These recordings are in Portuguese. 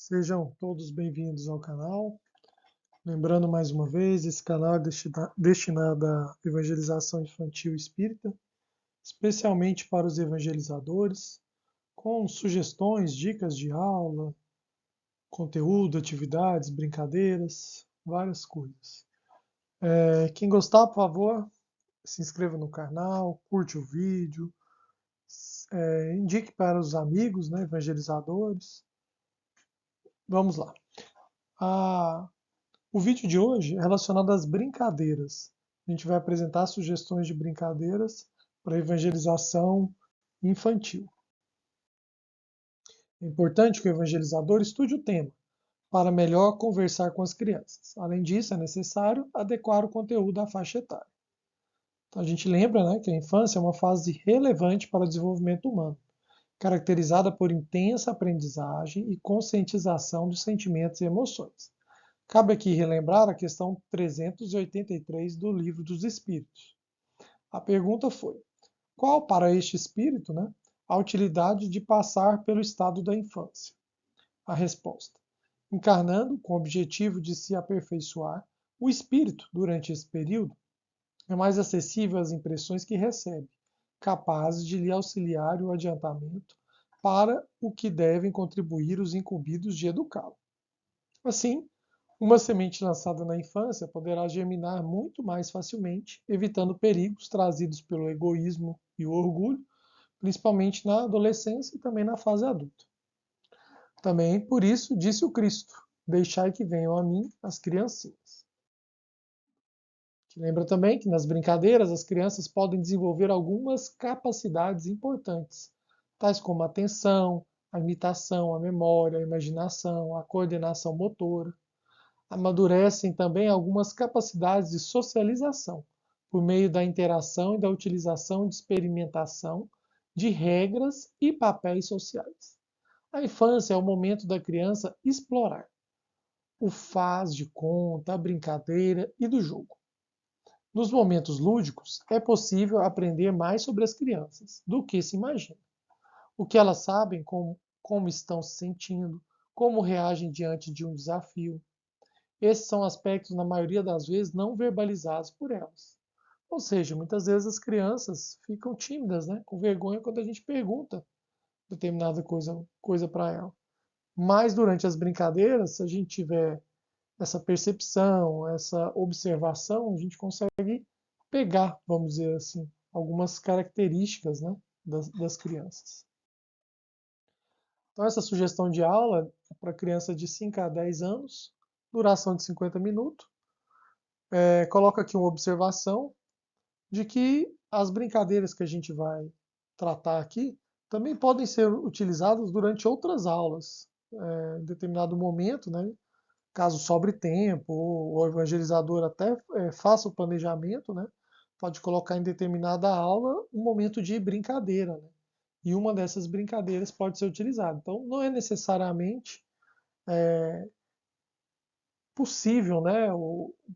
Sejam todos bem-vindos ao canal. Lembrando mais uma vez, esse canal é destinado à evangelização infantil espírita, especialmente para os evangelizadores, com sugestões, dicas de aula, conteúdo, atividades, brincadeiras, várias coisas. Quem gostar, por favor, se inscreva no canal, curte o vídeo, indique para os amigos, né, evangelizadores. Vamos lá. O vídeo de hoje é relacionado às brincadeiras. A gente vai apresentar sugestões de brincadeiras para evangelização infantil. É importante que o evangelizador estude o tema para melhor conversar com as crianças. Além disso, é necessário adequar o conteúdo à faixa etária. Então, a gente lembra, né, que a infância é uma fase relevante para o desenvolvimento humano, caracterizada por intensa aprendizagem e conscientização dos sentimentos e emoções. Cabe aqui relembrar a questão 383 do Livro dos Espíritos. A pergunta foi: qual para este espírito, a utilidade de passar pelo estado da infância? A resposta: encarnando com o objetivo de se aperfeiçoar, o espírito, durante esse período, é mais acessível às impressões que recebe, capazes de lhe auxiliar o adiantamento para o que devem contribuir os incumbidos de educá-lo. Assim, uma semente lançada na infância poderá germinar muito mais facilmente, evitando perigos trazidos pelo egoísmo e o orgulho, principalmente na adolescência e também na fase adulta. Também por isso disse o Cristo: deixai que venham a mim as criancinhas. Lembra também que nas brincadeiras as crianças podem desenvolver algumas capacidades importantes, tais como a atenção, a imitação, a memória, a imaginação, a coordenação motora. Amadurecem também algumas capacidades de socialização, por meio da interação e da utilização de experimentação de regras e papéis sociais. A infância é o momento da criança explorar o faz de conta, a brincadeira e do jogo. Nos momentos lúdicos, é possível aprender mais sobre as crianças do que se imagina. O que elas sabem, como estão se sentindo, como reagem diante de um desafio. Esses são aspectos, na maioria das vezes, não verbalizados por elas. Ou seja, muitas vezes as crianças ficam tímidas, com vergonha quando a gente pergunta determinada coisa para ela. Mas durante as brincadeiras, se a gente tiver essa percepção, essa observação, a gente consegue pegar, vamos dizer assim, algumas características, das crianças. Então, essa sugestão de aula é para criança de 5 a 10 anos, duração de 50 minutos. Coloca aqui uma observação de que as brincadeiras que a gente vai tratar aqui também podem ser utilizadas durante outras aulas. Em determinado momento, caso sobre tempo, ou o evangelizador até faça o planejamento, pode colocar em determinada aula um momento de brincadeira. E uma dessas brincadeiras pode ser utilizada. Então, não é necessariamente possível,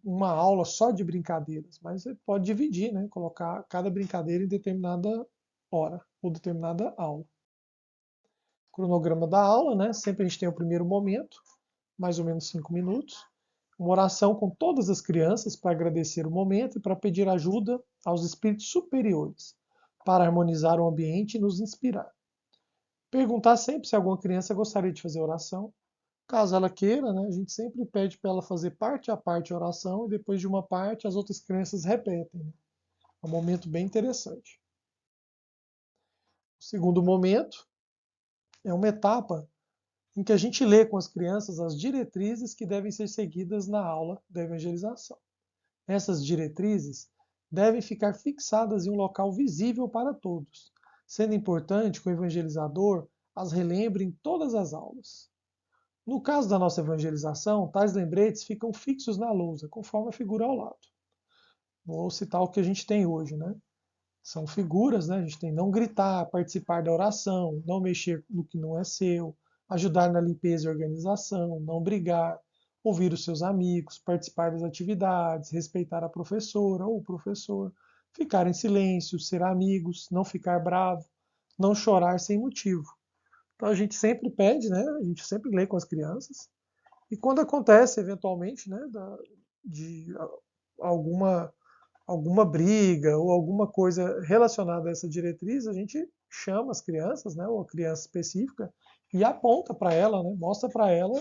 uma aula só de brincadeiras, mas você pode dividir, colocar cada brincadeira em determinada hora ou determinada aula. Cronograma da aula, sempre a gente tem o primeiro momento, mais ou menos 5 minutos, uma oração com todas as crianças para agradecer o momento e para pedir ajuda aos espíritos superiores, para harmonizar o ambiente e nos inspirar. Perguntar sempre se alguma criança gostaria de fazer oração. Caso ela queira, a gente sempre pede para ela fazer parte a parte a oração e depois de uma parte as outras crianças repetem. É um momento bem interessante. O segundo momento é uma etapa em que a gente lê com as crianças as diretrizes que devem ser seguidas na aula da evangelização. Essas diretrizes devem ficar fixadas em um local visível para todos, sendo importante que o evangelizador as relembre em todas as aulas. No caso da nossa evangelização, tais lembretes ficam fixos na lousa, conforme a figura ao lado. Vou citar o que a gente tem hoje, São figuras, A gente tem não gritar, participar da oração, não mexer no que não é seu, ajudar na limpeza e organização, não brigar, ouvir os seus amigos, participar das atividades, respeitar a professora ou o professor, ficar em silêncio, ser amigos, não ficar bravo, não chorar sem motivo. Então a gente sempre pede, né? A gente sempre lê com as crianças. E quando acontece, eventualmente, né, de alguma, alguma briga ou alguma coisa relacionada a essa diretriz, a gente chama as crianças, né, ou a criança específica, e aponta para ela, né, mostra para ela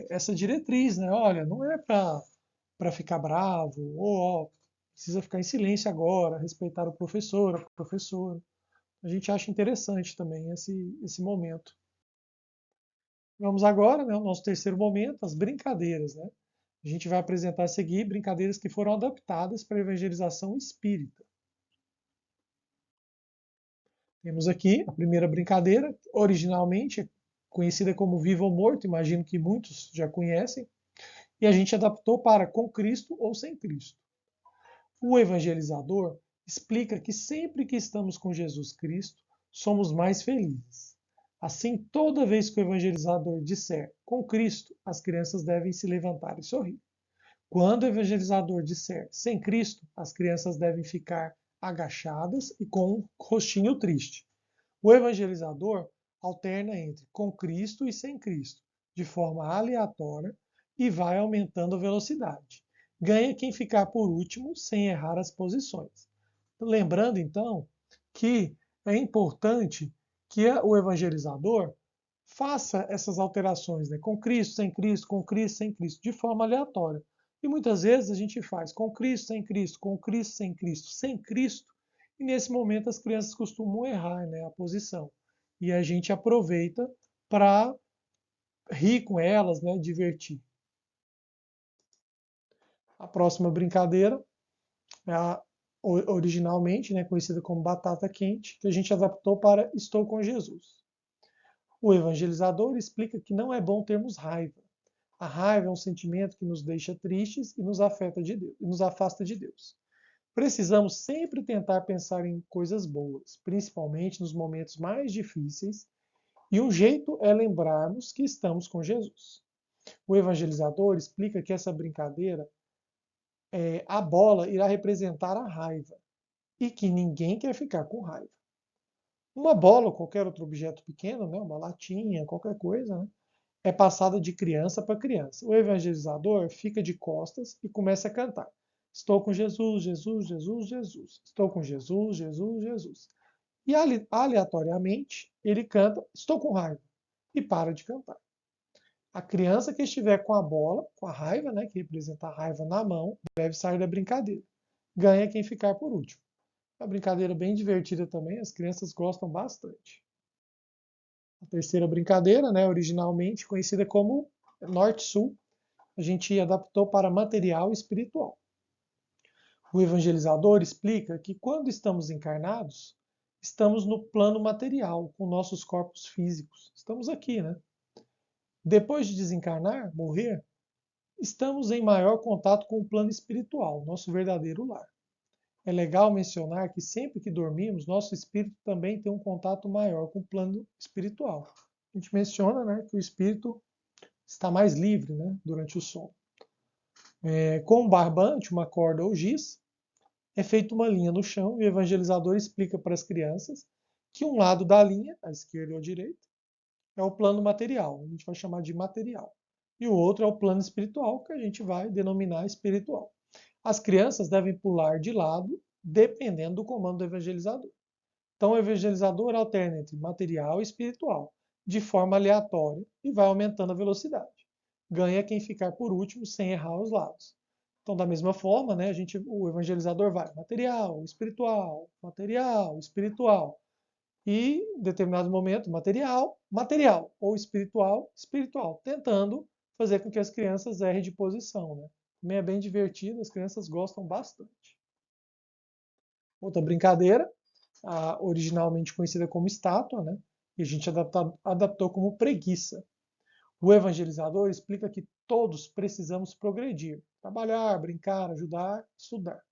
essa diretriz, né? Olha, não é para ficar bravo, ou ó, precisa ficar em silêncio agora, respeitar o professor, a professora. A gente acha interessante também esse momento. Vamos agora, né, ao nosso terceiro momento, as brincadeiras, né? A gente vai apresentar a seguir brincadeiras que foram adaptadas para a evangelização espírita. Temos aqui a primeira brincadeira, originalmente conhecida como Vivo ou Morto, imagino que muitos já conhecem, e a gente adaptou para Com Cristo ou Sem Cristo. O evangelizador explica que sempre que estamos com Jesus Cristo, somos mais felizes. Assim, toda vez que o evangelizador disser com Cristo, as crianças devem se levantar e sorrir. Quando o evangelizador disser sem Cristo, as crianças devem ficar agachadas e com um rostinho triste. O evangelizador alterna entre com Cristo e sem Cristo, de forma aleatória, e vai aumentando a velocidade. Ganha quem ficar por último sem errar as posições. Lembrando, então, que é importante que o evangelizador faça essas alterações, né? Com Cristo, sem Cristo, com Cristo, sem Cristo, de forma aleatória. E muitas vezes a gente faz com Cristo, sem Cristo, com Cristo, sem Cristo, sem Cristo, e nesse momento as crianças costumam errar, né, a posição. E a gente aproveita para rir com elas, né, divertir. A próxima brincadeira é originalmente, né, conhecida como batata quente, que a gente adaptou para Estou com Jesus. O evangelizador explica que não é bom termos raiva. A raiva é um sentimento que nos deixa tristes e nos afasta de Deus. Precisamos sempre tentar pensar em coisas boas, principalmente nos momentos mais difíceis, e um jeito é lembrarmos que estamos com Jesus. O evangelizador explica que essa brincadeira, a bola irá representar a raiva e que ninguém quer ficar com raiva. Uma bola ou qualquer outro objeto pequeno, né, uma latinha, qualquer coisa, né, é passada de criança para criança. O evangelizador fica de costas e começa a cantar. Estou com Jesus, Jesus, Jesus, Jesus. Estou com Jesus, Jesus, Jesus. E aleatoriamente ele canta Estou com raiva e para de cantar. A criança que estiver com a bola, com a raiva, né, que representa a raiva na mão, deve sair da brincadeira. Ganha quem ficar por último. É uma brincadeira bem divertida também, as crianças gostam bastante. A terceira brincadeira, né, originalmente conhecida como Norte-Sul, a gente adaptou para material espiritual. O evangelizador explica que quando estamos encarnados, estamos no plano material, com nossos corpos físicos. Estamos aqui, né? Depois de desencarnar, morrer, estamos em maior contato com o plano espiritual, nosso verdadeiro lar. É legal mencionar que sempre que dormimos, nosso espírito também tem um contato maior com o plano espiritual. A gente menciona, né, que o espírito está mais livre, né, durante o sono. Com um barbante, uma corda ou giz, é feita uma linha no chão e o evangelizador explica para as crianças que um lado da linha, à esquerda ou à direita, é o plano material, a gente vai chamar de material. E o outro é o plano espiritual, que a gente vai denominar espiritual. As crianças devem pular de lado, dependendo do comando do evangelizador. Então, o evangelizador alterna entre material e espiritual, de forma aleatória, e vai aumentando a velocidade. Ganha quem ficar por último sem errar os lados. Então, da mesma forma, né, o evangelizador vai material, espiritual, material, espiritual. E, em determinado momento, material, material, ou espiritual, espiritual, tentando fazer com que as crianças errem de posição. Né? Também é bem divertido, as crianças gostam bastante. Outra brincadeira, originalmente conhecida como estátua, né? E a gente adaptou como preguiça. O evangelizador explica que todos precisamos progredir, trabalhar, brincar, ajudar, estudar.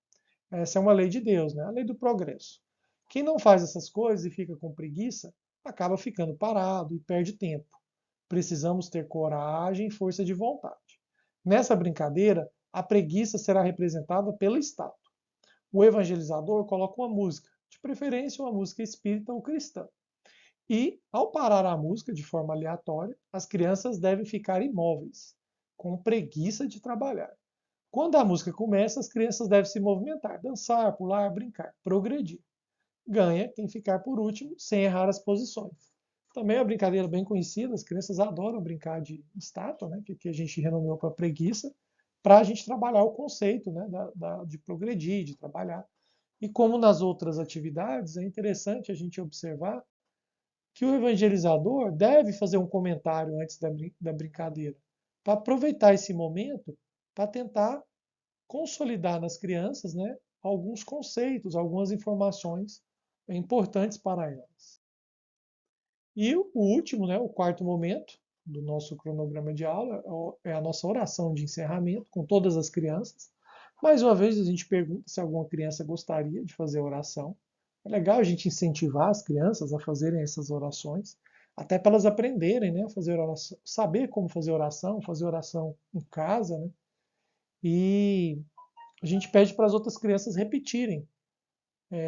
Essa é uma lei de Deus, né? A lei do progresso. Quem não faz essas coisas e fica com preguiça, acaba ficando parado e perde tempo. Precisamos ter coragem e força de vontade. Nessa brincadeira, a preguiça será representada pela estátua. O evangelizador coloca uma música, de preferência uma música espírita ou cristã. E, ao parar a música de forma aleatória, as crianças devem ficar imóveis, com preguiça de trabalhar. Quando a música começa, as crianças devem se movimentar, dançar, pular, brincar, progredir. Ganha quem ficar por último, sem errar as posições. Também é uma brincadeira bem conhecida, as crianças adoram brincar de estátua, né, que a gente renomeou para preguiça, para a gente trabalhar o conceito, né, de progredir, de trabalhar. E como nas outras atividades, é interessante a gente observar que o evangelizador deve fazer um comentário antes da brincadeira, para aproveitar esse momento para tentar consolidar nas crianças, né, alguns conceitos, algumas informações importantes para elas. E o último, né, o quarto momento do nosso cronograma de aula é a nossa oração de encerramento com todas as crianças. Mais uma vez a gente pergunta se alguma criança gostaria de fazer oração. É legal a gente incentivar as crianças a fazerem essas orações, até para elas aprenderem, né, a fazer oração, saber como fazer oração em casa, né? E a gente pede para as outras crianças repetirem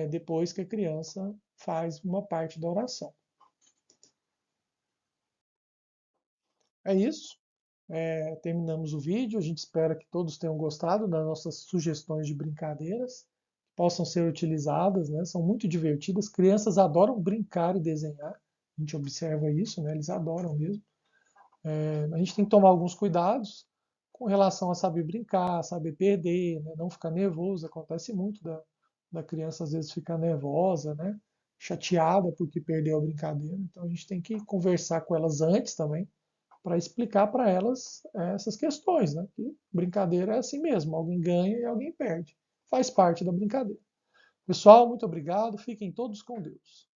depois que a criança faz uma parte da oração. É isso. Terminamos o vídeo. A gente espera que todos tenham gostado das nossas sugestões de brincadeiras, que possam ser utilizadas, né? São muito divertidas. Crianças adoram brincar e desenhar. A gente observa isso, né? Eles adoram mesmo. A gente tem que tomar alguns cuidados com relação a saber brincar, saber perder, né? Não ficar nervoso. Acontece muito da criança às vezes ficar nervosa, né? Chateada porque perdeu a brincadeira. Então a gente tem que conversar com elas antes também para explicar para elas essas questões, né? Que brincadeira é assim mesmo, alguém ganha e alguém perde. Faz parte da brincadeira. Pessoal, muito obrigado. Fiquem todos com Deus.